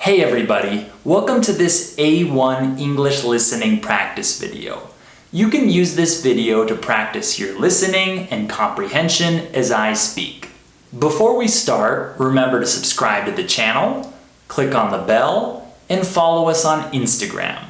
Hey everybody, welcome to this A1 English listening practice video. You can use this video to practice your listening and comprehension as I speak. Before we start, remember to subscribe to the channel, click on the bell, and follow us on Instagram.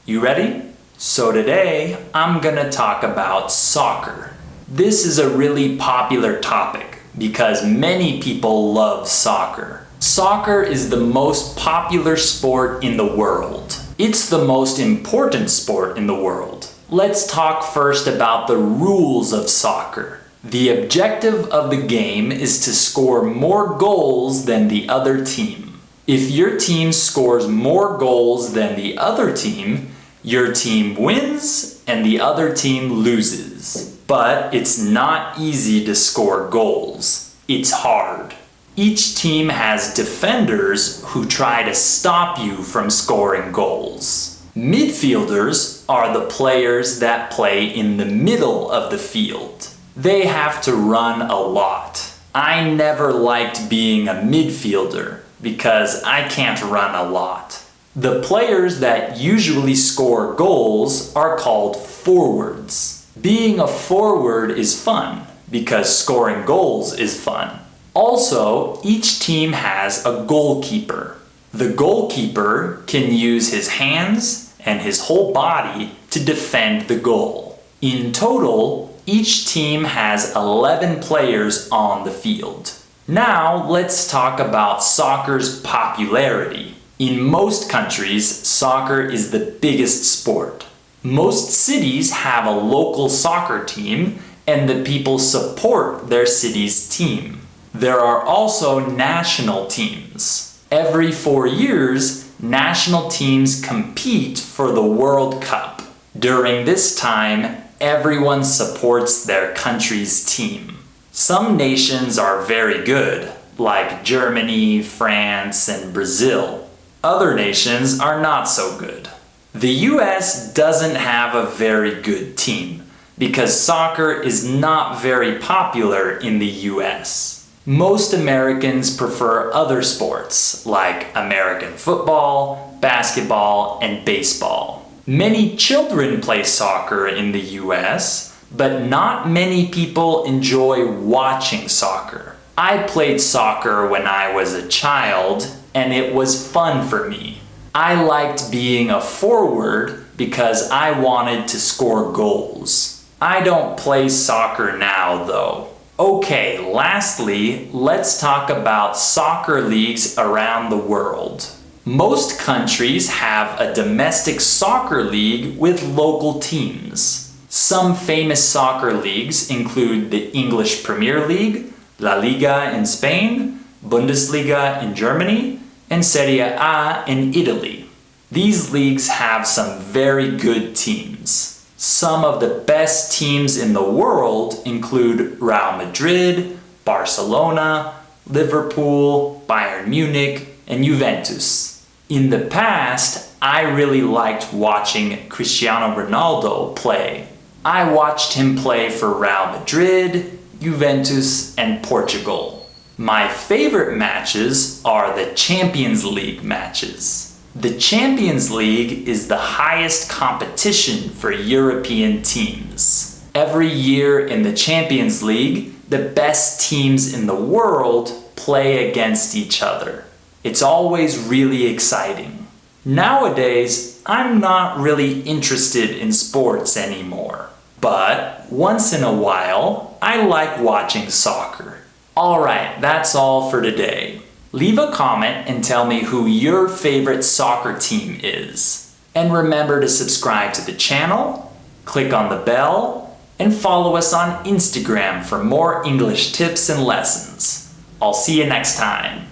You ready? So today, I'm gonna talk about soccer. This is a really popular topic because many people love soccer. Soccer is the most popular sport in the world. It's the most important sport in the world. Let's talk first about the rules of soccer. The objective of the game is to score more goals than the other team. If your team scores more goals than the other team, your team wins and the other team loses. But it's not easy to score goals. It's hard. Each team has defenders who try to stop you from scoring goals. Midfielders are the players that play in the middle of the field. They have to run a lot. I never liked being a midfielder because I can't run a lot. The players that usually score goals are called forwards. Being a forward is fun because scoring goals is fun. Also, each team has a goalkeeper. The goalkeeper can use his hands and his whole body to defend the goal. In total, each team has 11 players on the field. Now, let's talk about soccer's popularity. In most countries, soccer is the biggest sport. Most cities have a local soccer team, and the people support their city's team. There are also national teams. Every 4 years, national teams compete for the World Cup. During this time, everyone supports their country's team. Some nations are very good, like Germany, France, and Brazil. Other nations are not so good. The US doesn't have a very good team because soccer is not very popular in the US. Most Americans prefer other sports like American football, basketball, and baseball. Many children play soccer in the US, but not many people enjoy watching soccer. I played soccer when I was a child, and it was fun for me. I liked being a forward because I wanted to score goals. I don't play soccer now though. Okay, lastly, let's talk about soccer leagues around the world. Most countries have a domestic soccer league with local teams. Some famous soccer leagues include the English Premier League, La Liga in Spain, Bundesliga in Germany, and Serie A in Italy. These leagues have some very good teams. Some of the best teams in the world include Real Madrid, Barcelona, Liverpool, Bayern Munich, and Juventus. In the past, I really liked watching Cristiano Ronaldo play. I watched him play for Real Madrid, Juventus, and Portugal. My favorite matches are the Champions League matches. The Champions League is the highest competition for European teams. Every year in the Champions League, the best teams in the world play against each other. It's always really exciting. Nowadays, I'm not really interested in sports anymore. But once in a while, I like watching soccer. Alright, that's all for today. Leave a comment and tell me who your favorite soccer team is. And remember to subscribe to the channel, click on the bell, and follow us on Instagram for more English tips and lessons. I'll see you next time.